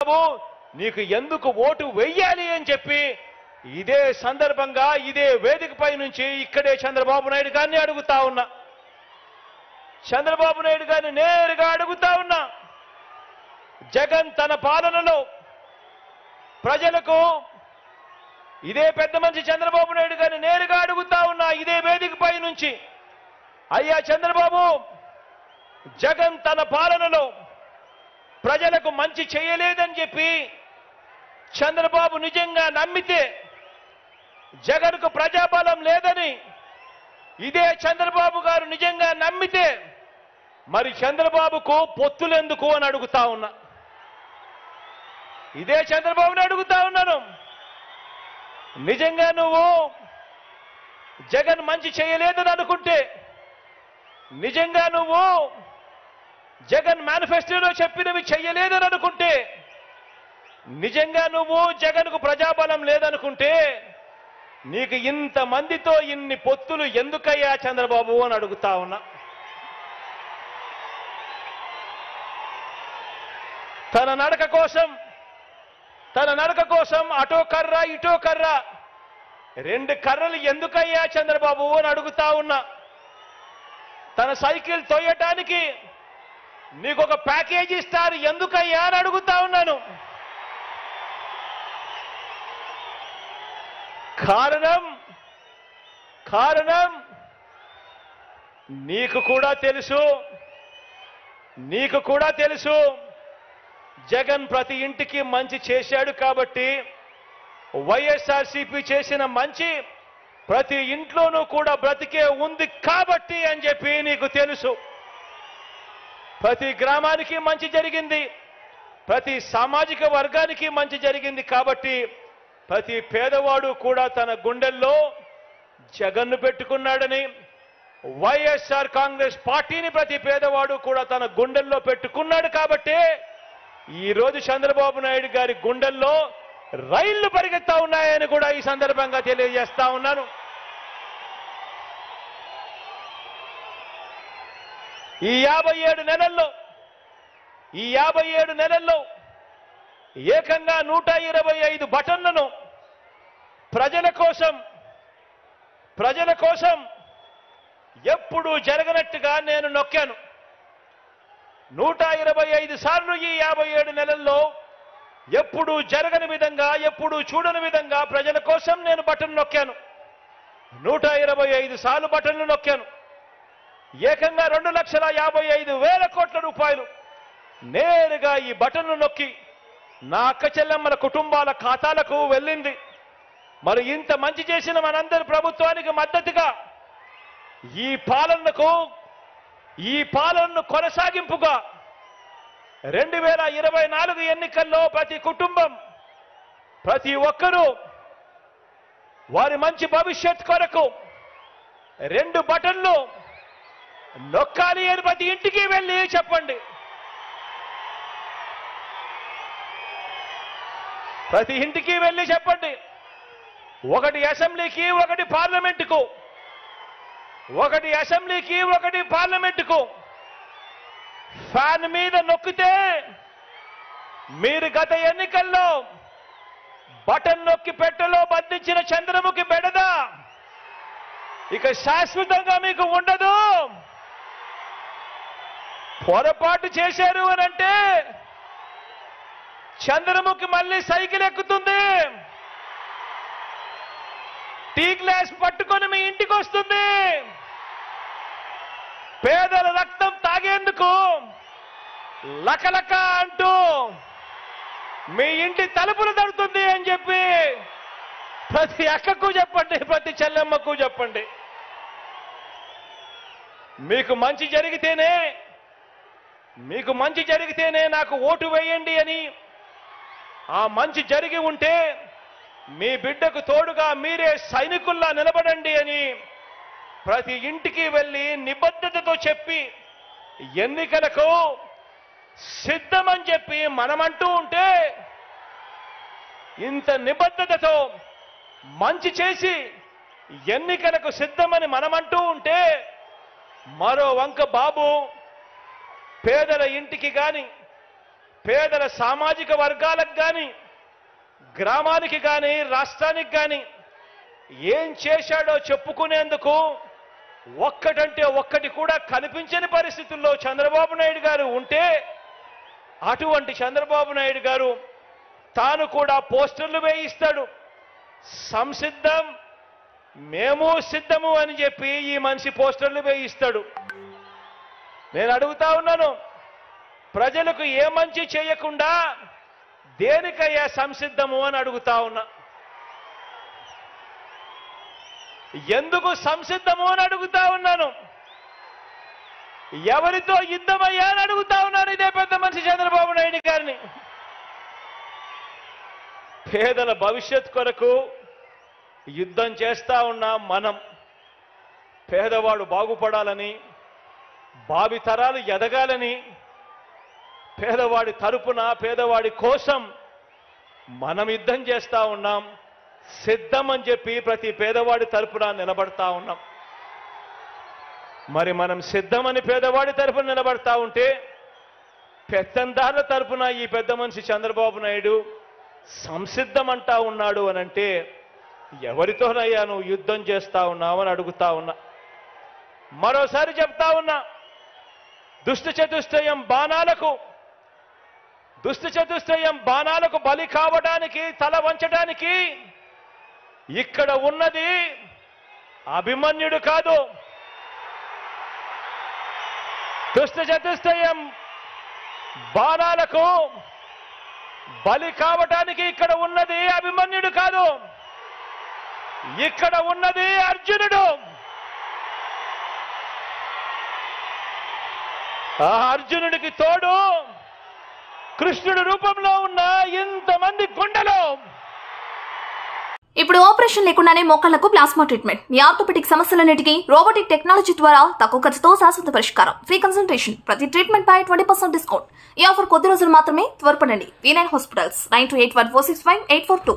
చంద్రబాబు నీకు ఎందుకు ఓటు వెయ్యాలి అని చెప్పి ఇదే సందర్భంగా ఇదే వేదికపై నుంచి ఇక్కడే చంద్రబాబు నాయుడు గారిని అడుగుతా ఉన్నా. చంద్రబాబు నాయుడు గారిని నేరుగా అడుగుతా ఉన్నా. జగన్ తన పాలనలో ప్రజలకు ఇదే పెద్ద మనిషి చంద్రబాబు నాయుడు గారిని నేరుగా అడుగుతా ఉన్నా ఇదే వేదికపై నుంచి, అయ్యా చంద్రబాబు, జగన్ తన పాలనలో ప్రజలకు మంచి చేయలేదని చెప్పి చంద్రబాబు నిజంగా నమ్మితే, జగన్కు ప్రజాబలం లేదని ఇదే చంద్రబాబు గారు నిజంగా నమ్మితే మరి చంద్రబాబుకు పొత్తులెందుకు అని అడుగుతా ఉన్నా. ఇదే చంద్రబాబుని అడుగుతా ఉన్నాను. నిజంగా నువ్వు జగన్ మంచి చేయలేదని అనుకుంటే, నిజంగా నువ్వు జగన్ మేనిఫెస్టోలో చెప్పినవి చెయ్యలేదని అనుకుంటే, నిజంగా నువ్వు జగన్కు ప్రజాబలం లేదనుకుంటే నీకు ఇంతమందితో ఇన్ని పొత్తులు ఎందుకయ్యా చంద్రబాబు అని అడుగుతా ఉన్నా. తన నడక కోసం అటో కర్ర ఇటో కర్ర, రెండు కర్రలు ఎందుకయ్యా చంద్రబాబు అని అడుగుతా ఉన్నా. తన సైకిల్ తోయటానికి నీకు ఒక ప్యాకేజీ ఇస్తారు ఎందుకయ్యా అని అడుగుతా ఉన్నాను. కారణం నీకు కూడా తెలుసు జగన్ ప్రతి ఇంటికి మంచి చేశాడు కాబట్టి, వైఎస్ఆర్సీపీ చేసిన మంచి ప్రతి ఇంట్లోనూ కూడా బ్రతికే ఉంది కాబట్టి అని చెప్పి నీకు తెలుసు. ప్రతి గ్రామానికి మంచి జరిగింది, ప్రతి సామాజిక వర్గానికి మంచి జరిగింది కాబట్టి ప్రతి పేదవాడు కూడా తన గుండెల్లో జగన్ను పెట్టుకున్నాడని, వైఎస్ఆర్ కాంగ్రెస్ పార్టీని ప్రతి పేదవాడు కూడా తన గుండెల్లో పెట్టుకున్నాడు కాబట్టి ఈ రోజు చంద్రబాబు నాయుడు గారి గుండెల్లో రైళ్లు పరిగెత్తా ఉన్నాయని కూడా ఈ సందర్భంగా తెలియజేస్తా ఉన్నాను. ఈ 57 నెలల్లో ఏకంగా 125 బటన్లను ప్రజల కోసం ఎప్పుడూ జరగనట్టుగా నేను నొక్కాను. 125 సార్లు ఈ 57 నెలల్లో ఎప్పుడూ జరగని విధంగా, ఎప్పుడూ చూడని విధంగా ప్రజల కోసం నేను బటన్ నొక్కాను. 125 సార్లు బటన్లు నొక్కాను. ఏకంగా 2,55,000 కోట్ల రూపాయలు నేరుగా ఈ బటన్లు నొక్కి నా అక్క చెల్లెమ్మల కుటుంబాల ఖాతాలకు వెళ్ళింది. మరి ఇంత మంచి చేసిన మనందరి ప్రభుత్వానికి మద్దతుగా ఈ పాలనను కొనసాగింపుగా 2024 ఎన్నికల్లో ప్రతి కుటుంబం, ప్రతి ఒక్కరూ వారి మంచి భవిష్యత్ కొరకు 2 బటన్లు నొక్కాలి అని ప్రతి ఇంటికి వెళ్ళి చెప్పండి. ప్రతి ఇంటికి వెళ్ళి చెప్పండి. ఒకటి అసెంబ్లీకి, ఒకటి పార్లమెంటుకు, ఒకటి పార్లమెంటుకు ఫ్యాన్ మీద నొక్కితే మీరు గత ఎన్నికల్లో బటన్ నొక్కి పెట్టెలో బంధించిన చంద్రముఖి బెడద ఇక శాశ్వతంగా మీకు ఉండదు. పొరపాటు చేశారు అనంటే చంద్రముఖి మళ్ళీ సైకిల్ ఎక్కుతుంది, టీ గ్లాస్ పట్టుకొని మీ ఇంటికి వస్తుంది, పేదల రక్తం తాగేందుకు లకలక అంటూ మీ ఇంటి తలుపులు తడుతుంది అని చెప్పి ప్రతి అక్కకు చెప్పండి, ప్రతి చెల్లెమ్మకు చెప్పండి. మీకు మంచి జరిగితేనే నాకు ఓటు వేయండి అని, ఆ మంచి జరిగి ఉంటే మీ బిడ్డకు తోడుగా మీరే సైనికుల్లా నిలబడండి అని ప్రతి ఇంటికి వెళ్ళి నిబద్ధతతో చెప్పి ఎన్నికలకు సిద్ధమని చెప్పి మనమంటూ ఉంటే, ఇంత నిబద్ధతతో మంచి చేసి ఎన్నికలకు సిద్ధమని మనమంటూ ఉంటే, మరో వంక బాబు పేదల ఇంటికి గాని, పేదల సామాజిక వర్గాలకు కానీ, గ్రామానికి కానీ, రాష్ట్రానికి కానీ ఏం చేశాడో చెప్పుకునేందుకు ఒక్కటంటే ఒక్కటి కూడా కనిపించని పరిస్థితుల్లో చంద్రబాబు నాయుడు గారు ఉంటే, అటువంటి చంద్రబాబు నాయుడు గారు తాను కూడా పోస్టర్లు వేయిస్తాడు. సంసిద్ధం, మేము సిద్ధము అని చెప్పి ఈ మనిషి పోస్టర్లు వేయిస్తాడు. నేను అడుగుతా ఉన్నాను, ప్రజలకు ఏ మంచి చేయకుండా దేనికయ్యా సంసిద్ధము అని అడుగుతా ఉన్నా. ఎందుకు సంసిద్ధము అని అడుగుతా ఉన్నాను. ఎవరితో యుద్ధమయ్యా అని అడుగుతా ఉన్నాను ఇదే పెద్ద మనిషి చంద్రబాబు నాయుడు గారిని. పేదల భవిష్యత్ కొరకు యుద్ధం చేస్తా ఉన్నాం మనం. పేదవాడు బాగుపడాలని, భావితరాలు ఎదగాలని, పేదవాడి తరపున, పేదవాడి కోసం మనం యుద్ధం చేస్తా ఉన్నాం. సిద్ధం అని చెప్పి ప్రతి పేదవాడి తరపున నిలబడతా ఉన్నాం. మరి మనం సిద్ధమని పేదవాడి తరపున నిలబడతా ఉంటే, పెత్తందారుల తరపున ఈ పెద్ద మనిషి చంద్రబాబు నాయుడు సంసిద్ధం అంటా ఉన్నాడు అనంటే, ఎవరితోనయ్యా నువ్వు యుద్ధం చేస్తా ఉన్నావని అడుగుతా ఉన్నా. మరోసారి చెప్తా ఉన్నా, దుష్ట చతుష్టయం బాణాలకు బలి కావడానికి, తల వంచడానికి ఇక్కడ ఉన్నది అభిమన్యుడు కాదు. దుష్ట చతుష్టయం బాణాలకు బలి కావడానికి ఇక్కడ ఉన్నది అభిమన్యుడు కాదు, ఇక్కడ ఉన్నది అర్జునుడు. ఆ అర్జునుడికి తోడు కృష్ణుడి రూపంలో ఉన్న ఇంతమంది గుండెలు. ఇప్పుడు ఆపరేషన్ లేకుండానే మోకాళ్లకు ప్లాస్మా ట్రీట్మెంట్. మీ ఆర్థోపెటిక్ సమస్యలన్నిటికీ రోబోటిక్ టెక్నాలజీ ద్వారా తక్కువ ఖర్చుతో శాశ్వత పరిష్కారం. ఫ్రీ కన్సల్టేషన్, ప్రతి ట్రీట్మెంట్ పై 20% డిస్కౌంట్. ఈ ఆఫర్ కొద్ది రోజులు మాత్రమే. త్వరపడండి. V9 hospitals 9281465842.